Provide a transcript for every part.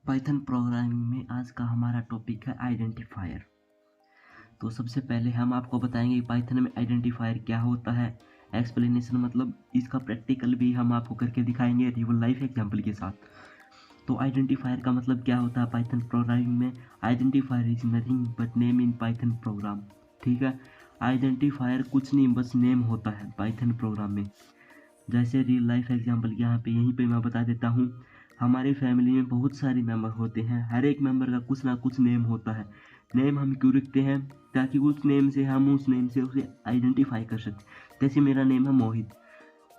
Python programming में आज का हमारा टॉपिक है आइडेंटिफायर। तो सबसे पहले हम आपको बताएंगे पाइथन में आइडेंटिफायर क्या होता है। एक्सप्लेनेशन मतलब इसका प्रैक्टिकल भी हम आपको करके दिखाएंगे रियल लाइफ एग्जांपल के साथ। तो आइडेंटिफायर का मतलब क्या होता है पाइथन प्रोग्रामिंग में। Identifier is nothing but name in Python programme. ठीक है, आइडेंटिफायर कुछ नहीं बस नेम होता है पाइथन प्रोग्राम में। जैसे रियल लाइफ एग्जांपल यहाँ पे यहीं पे मैं बता देता हूँ। हमारी फैमिली में बहुत सारे मेंबर होते हैं, हर एक मेंबर का कुछ ना कुछ नेम होता है। नेम हम क्यों रखते हैं? ताकि उस नेम से हम उस नेम से उसे आइडेंटिफाई कर सकें। जैसे मेरा नेम है मोहित,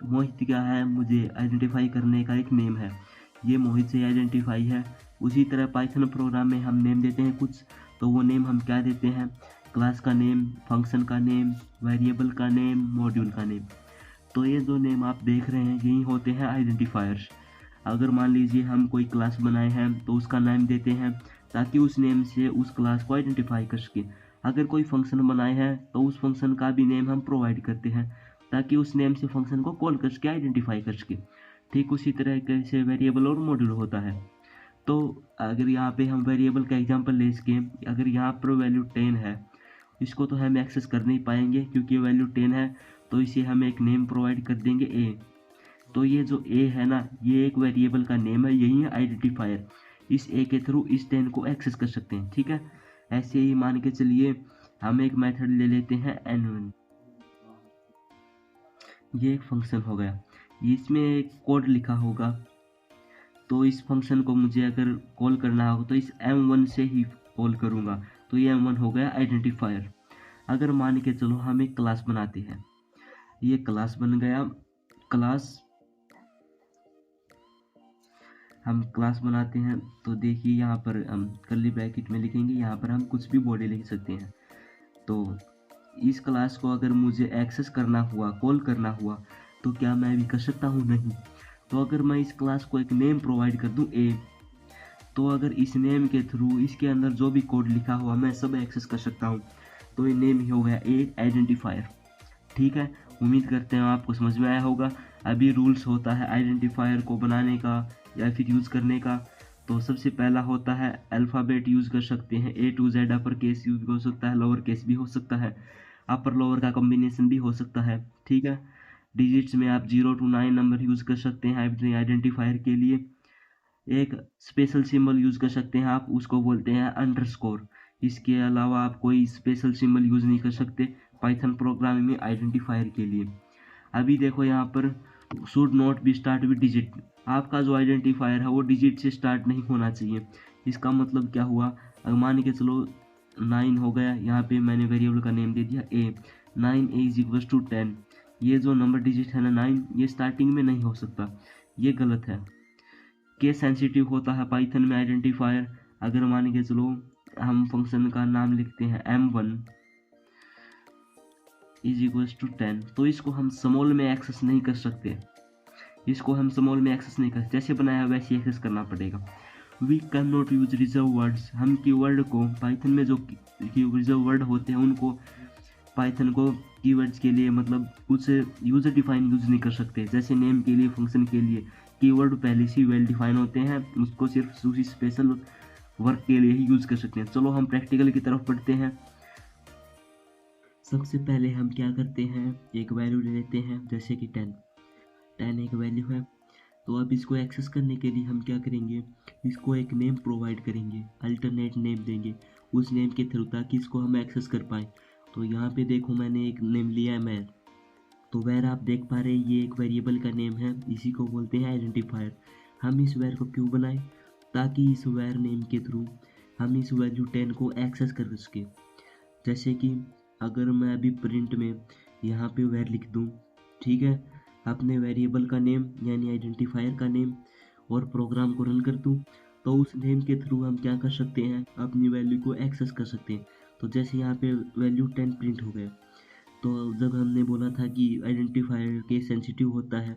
तो मोहित क्या है, मुझे आइडेंटिफाई करने का एक नेम है, ये मोहित से आइडेंटिफाई है। उसी तरह पाइथन प्रोग्राम में हम नेम देते हैं कुछ, तो वो नेम हम क्या देते हैं? क्लास का नेम, फंक्शन का नेम, वेरिएबल का नेम, मॉड्यूल का नेम। तो ये जो नेम आप देख रहे हैं यही होते हैं आइडेंटिफायर्स। अगर मान लीजिए हम कोई क्लास बनाए हैं तो उसका नाम देते हैं ताकि उस नेम से उस क्लास को आइडेंटिफाई कर सके। अगर कोई फंक्शन बनाए हैं तो उस फंक्शन का भी नेम हम प्रोवाइड करते हैं ताकि उस नेम से फंक्शन को कॉल कर सके, आइडेंटिफाई कर सके। ठीक उसी तरह कैसे वेरिएबल और मॉड्यूल होता है। तो अगर यहाँ पे हम वेरिएबल का एग्जांपल ले सके, अगर यहाँ पर वैल्यू 10 है, इसको तो हम एक्सेस कर नहीं पाएंगे क्योंकि वैल्यू 10 है, तो इसे हम एक नेम प्रोवाइड कर देंगे ए। तो ये जो ए है ना, ये एक वेरिएबल का नेम है, यही है आइडेंटिफायर। इस ए के थ्रू इस 10 को एक्सेस कर सकते हैं। ठीक है, ऐसे ही मान के चलिए हम एक मेथड ले लेते हैं n1। ये एक फंक्शन हो गया, इसमें एक कोड लिखा होगा। तो इस फंक्शन को मुझे अगर कॉल करना होगा तो इस m1 से ही कॉल करूँगा, तो ये m1 हो गया आइडेंटिफायर। अगर मान के चलो हम एक क्लास बनाते हैं, ये क्लास बन गया। क्लास हम क्लास बनाते हैं तो देखिए यहाँ पर हम कर्ली ब्रैकेट में लिखेंगे, यहाँ पर हम कुछ भी बॉडी लिख सकते हैं। तो इस क्लास को अगर मुझे एक्सेस करना हुआ, कॉल करना हुआ, तो क्या मैं भी कर सकता हूँ? नहीं। तो अगर मैं इस क्लास को एक नेम प्रोवाइड कर दूँ ए, तो अगर इस नेम के थ्रू इसके अंदर जो भी कोड लिखा हुआ मैं सब एक्सेस कर सकता हूँ। तो ये नेम ही हो गया ए आइडेंटिफायर। ठीक है, उम्मीद करते हैं आपको समझ में आया होगा। अभी रूल्स होता है आइडेंटिफायर को बनाने का या फिर यूज़ करने का। तो सबसे पहला होता है अल्फ़ाबेट यूज़ कर सकते हैं, A to Z upper case use हो सकता है, लोअर केस भी हो सकता है, अपर लोअर का कॉम्बिनेशन भी हो सकता है। ठीक है, डिजिट्स में आप 0 to 9 नंबर यूज़ कर सकते हैं अपने आइडेंटिफायर के लिए। एक स्पेशल सिंबल यूज़ कर सकते हैं आप, उसको बोलते हैं अंडरस्कोर। इसके अलावा आप कोई स्पेशल सिंबल यूज़ नहीं कर सकते पाइथन प्रोग्रामिंग में आइडेंटिफायर के लिए। अभी देखो यहाँ पर should not be start with digit. आपका जो आइडेंटिफायर है वो डिजिट से स्टार्ट नहीं होना चाहिए। इसका मतलब क्या हुआ? अगर मान के चलो 9 हो गया, यहाँ पे मैंने वेरिएबल का नेम दे दिया ए। 9 इज इक्वल टू 10। ये जो नंबर डिजिट है ना 9, ये स्टार्टिंग में नहीं हो सकता, ये गलत है। केस सेंसिटिव होता है पाइथन में आइडेंटिफायर। अगर मान के चलो हम फंक्शन का नाम लिखते हैं m1 इज इक्वल टू 10, तो इसको हम स्मॉल में एक्सेस नहीं कर सकते। इसको हम स्मॉल में एक्सेस नहीं कर सकते, जैसे बनाया वैसे एक्सेस करना पड़ेगा। We can not use reserve words. हम कीवर्ड को पाइथन में जो रिजर्व वर्ड होते हैं उनको पाइथन को कीवर्ड्स के लिए मतलब कुछ यूजर डिफाइन यूज नहीं कर सकते। जैसे नेम के लिए, फंक्शन के लिए कीवर्ड पहले से वेल डिफाइन होते हैं, उसको सिर्फ उसी स्पेशल वर्क के लिए ही यूज कर सकते हैं। चलो हम प्रैक्टिकल की तरफ बढ़ते हैं। सबसे पहले हम क्या करते हैं, एक वैल्यू ले लेते हैं जैसे कि 10 एक वैल्यू है। तो अब इसको एक्सेस करने के लिए हम क्या करेंगे, इसको एक नेम प्रोवाइड करेंगे, अल्टरनेट नेम देंगे उस नेम के थ्रू, ताकि इसको हम एक्सेस कर पाएँ। तो यहाँ पे देखो मैंने एक नेम लिया है मैर। तो वैर आप देख पा रहे हैं ये एक वेरिएबल का नेम है, इसी को बोलते हैं आइडेंटिफायर। हम इस वैर को क्यों बनाए? ताकि इस वैर नेम के थ्रू हम इस वैल्यू 10 को एक्सेस कर सके। जैसे कि अगर मैं अभी प्रिंट में यहाँ पे वैर लिख दूँ, ठीक है, अपने वेरिएबल का नेम यानी आइडेंटिफायर का नेम, और प्रोग्राम को रन कर दूँ, तो उस नेम के थ्रू हम क्या कर सकते हैं, अपनी वैल्यू को एक्सेस कर सकते हैं। तो जैसे यहाँ पे वैल्यू 10 प्रिंट हो गया। तो जब हमने बोला था कि आइडेंटिफायर केस सेंसिटिव होता है,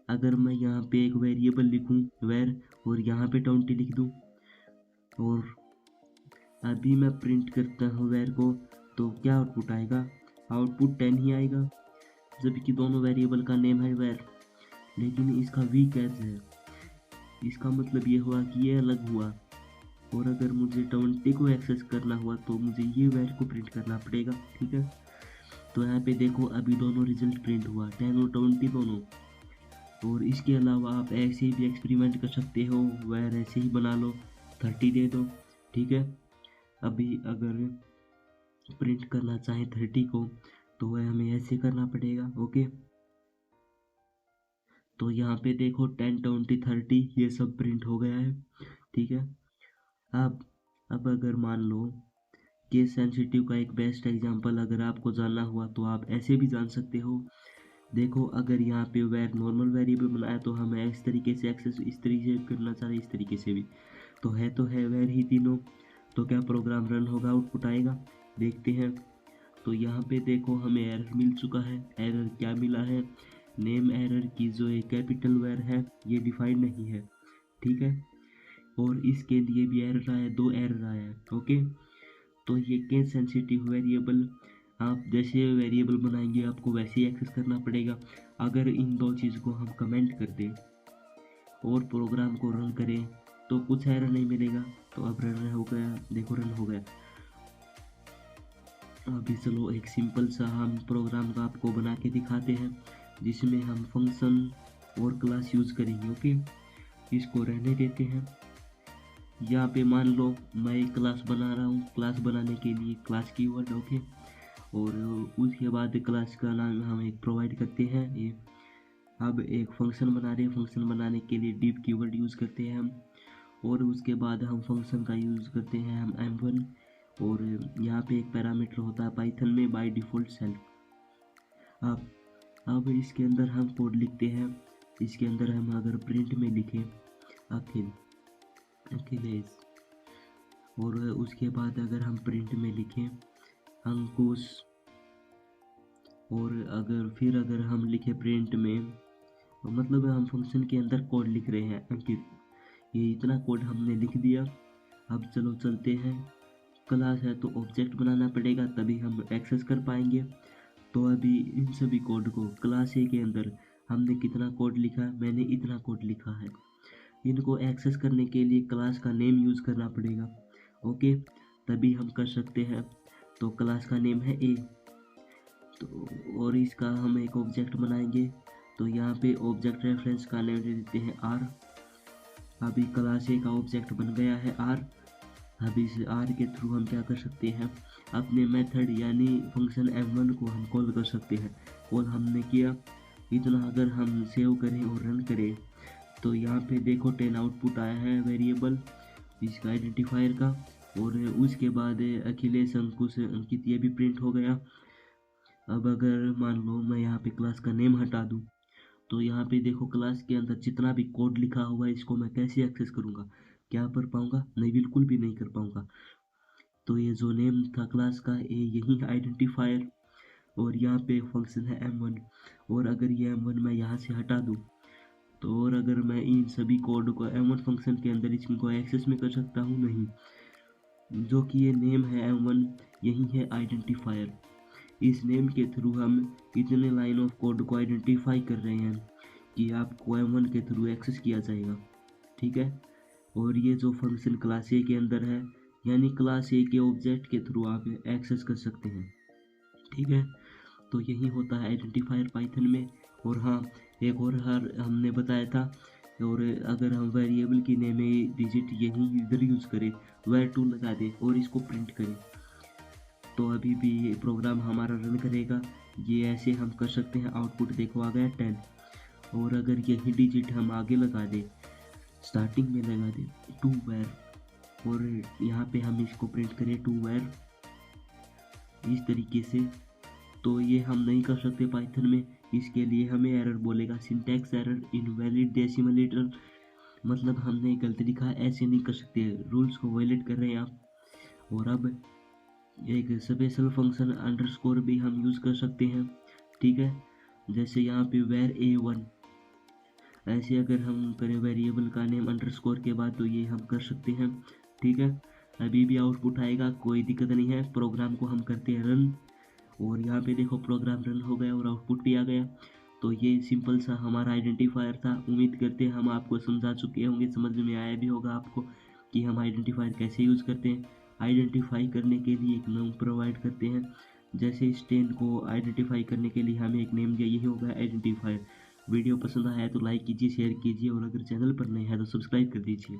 अगर मैं यहाँ पे एक वेरिएबल लिखूँ वैर और यहाँ पे 20 लिख दूँ और अभी मैं प्रिंट करता हूँ वैर को, तो क्या आउटपुट आएगा? आउटपुट 10 ही आएगा, जबकि दोनों वेरिएबल का नेम है वैर। लेकिन इसका वीक एज है, इसका मतलब ये हुआ कि ये अलग हुआ। और अगर मुझे 20 को एक्सेस करना हुआ तो मुझे ये वैल्यू को प्रिंट करना पड़ेगा, ठीक है। तो यहाँ पे देखो अभी दोनों रिजल्ट प्रिंट हुआ, 10 और 20 दोनों। और इसके अलावा आप ऐसे भी एक्सपेरिमेंट कर सकते हो, वैर ऐसे ही बना लो, 30 दे दो, ठीक है। अभी अगर प्रिंट करना चाहें 30 को तो वह हमें ऐसे करना पड़ेगा, ओके। तो यहाँ पे देखो 10, 20, 30 ये सब प्रिंट हो गया है, ठीक है। अब अगर मान लो केस सेंसिटिव का एक बेस्ट एग्जांपल अगर आपको जानना हुआ तो आप ऐसे भी जान सकते हो। देखो अगर यहाँ पे वैर नॉर्मल वेरिएबल बनाया तो हमें इस तरीके से एक्सेस इस तरीके से करना चाह रहे, इस तरीके से भी तो है वैर ही तीनों। तो क्या प्रोग्राम रन होगा, आउटपुट आएगा, देखते हैं। तो यहाँ पे देखो हमें एरर मिल चुका है। एरर क्या मिला है, नेम एरर की जो एक कैपिटल वैर है ये डिफाइंड नहीं है, ठीक है। और इसके लिए भी एरर आया, 2 एरर आया है, ओके। तो ये केस सेंसिटिव वेरिएबल आप जैसे वेरिएबल बनाएंगे आपको वैसे ही एक्सेस करना पड़ेगा। अगर इन दो चीज़ को हम कमेंट कर दें और प्रोग्राम को रन करें तो कुछ एरर नहीं मिलेगा। तो अब रन हो गया, देखो रन हो गया। अभी चलो एक सिंपल सा हम प्रोग्राम का आपको बना के दिखाते हैं जिसमें हम फंक्शन और क्लास यूज़ करेंगे, ओके। इसको रहने देते हैं। यहाँ पे मान लो मैं एक क्लास बना रहा हूँ, क्लास बनाने के लिए क्लास कीवर्ड, ओके। और उसके बाद क्लास का नाम हम एक प्रोवाइड करते हैं ये। अब एक फंक्शन बना रहे हैं, फंक्शन बनाने के लिए डिव कीवर्ड यूज़ करते हैं हम। और उसके बाद हम फंक्शन का यूज़ करते हैं हम m1। और यहाँ पे एक पैरामीटर होता है पाइथन में बाय डिफ़ॉल्ट सेल्फ। अब इसके अंदर हम कोड लिखते हैं। इसके अंदर हम अगर प्रिंट में लिखें अखिलेश, और उसके बाद अगर हम प्रिंट में लिखें अंकुश, और अगर हम लिखें प्रिंट में, मतलब हम फंक्शन के अंदर कोड लिख रहे हैं अंकित, ये इतना कोड हमने लिख दिया। अब चलो चलते हैं। क्लास है तो ऑब्जेक्ट बनाना पड़ेगा तभी हम एक्सेस कर पाएंगे। तो अभी इन सभी कोड को क्लास ए के अंदर हमने कितना कोड लिखा, मैंने इतना कोड लिखा है। इनको एक्सेस करने के लिए क्लास का नेम यूज़ करना पड़ेगा, ओके, तभी हम कर सकते हैं। तो क्लास का नेम है ए, तो और इसका हम एक ऑब्जेक्ट बनाएंगे। तो यहाँ पे ऑब्जेक्ट रेफरेंस का नेम दे देते हैं आर। अभी क्लास ए का ऑब्जेक्ट बन गया है आर। अब इस आर के थ्रू हम क्या कर सकते हैं, अपने मेथड यानी फंक्शन m1 को हम कॉल कर सकते हैं। कॉल हमने किया, इतना अगर हम सेव करें और रन करें तो यहाँ पे देखो 10 आउटपुट आया है वेरिएबल इसका आइडेंटिफायर का। और उसके बाद अखिलेश अंकुश अंकित ये भी प्रिंट हो गया। अब अगर मान लो मैं यहाँ पे क्लास का नेम हटा दूँ तो यहाँ पे देखो क्लास के अंदर जितना भी कोड लिखा हुआ है इसको मैं कैसे एक्सेस करूँगा, क्या कर पाऊँगा, नहीं, बिल्कुल भी नहीं कर पाऊँगा। तो ये जो नेम था क्लास का यही है आइडेंटिफायर, और यहाँ पे फंक्शन है m1। और अगर ये m1 मैं यहाँ से हटा दूँ तो और अगर मैं इन सभी कोड को m1 फंक्शन के अंदर इनको एक्सेस में कर सकता हूँ, नहीं, जो कि ये नेम है m1 यही है आइडेंटिफायर। इस नेम के थ्रू हम इतने लाइन ऑफ कोड को आइडेंटिफाई कर रहे हैं कि आपको m1 के थ्रू एक्सेस किया जाएगा, ठीक है। और ये जो फंक्शन क्लास ए के अंदर है यानी क्लास ए के ऑब्जेक्ट के थ्रू आप एक्सेस कर सकते हैं, ठीक है। तो यही होता है आइडेंटिफायर पाइथन में। और हाँ, एक और हमने बताया था, और अगर हम वेरिएबल की नेम में डिजिट यही इधर यूज़ करें, var2 लगा दें और इसको प्रिंट करें तो अभी भी ये प्रोग्राम हमारा रन करेगा। ये ऐसे हम कर सकते हैं। आउटपुट देखो आ गया 10। और अगर यही डिजिट हम आगे लगा दें, स्टार्टिंग में लगा दें 2var, और यहाँ पे हम इसको प्रिंट करें 2var इस तरीके से, तो ये हम नहीं कर सकते पाइथन में। इसके लिए हमें एरर बोलेगा, syntax error, invalid decimal error, मतलब हमने गलती लिखा है, ऐसे नहीं कर सकते, रूल्स को वायलेट कर रहे हैं आप। और अब एक स्पेशल फंक्शन अंडरस्कोर भी हम यूज़ कर सकते हैं, ठीक है। जैसे यहाँ पे var a1, ऐसे अगर हम करें वेरिएबल का नेम अंडरस्कोर के बाद तो ये हम कर सकते हैं, ठीक है। अभी भी आउटपुट आएगा, कोई दिक्कत नहीं है। प्रोग्राम को हम करते हैं रन, और यहाँ पे देखो प्रोग्राम रन हो गया और आउटपुट भी आ गया। तो ये सिंपल सा हमारा आइडेंटिफायर था। उम्मीद करते हैं हम आपको समझा चुके होंगे, समझ में आया भी होगा आपको कि हम आइडेंटिफायर कैसे यूज़ करते हैं। आइडेंटिफाई करने के लिए एक नाम प्रोवाइड करते हैं। जैसे स्टेन को आइडेंटिफाई करने के लिए हमें एक नेम दिया, यही होगा आइडेंटिफायर। वीडियो पसंद आया तो लाइक कीजिए, शेयर कीजिए और अगर चैनल पर नए हैं तो सब्सक्राइब कर दीजिए।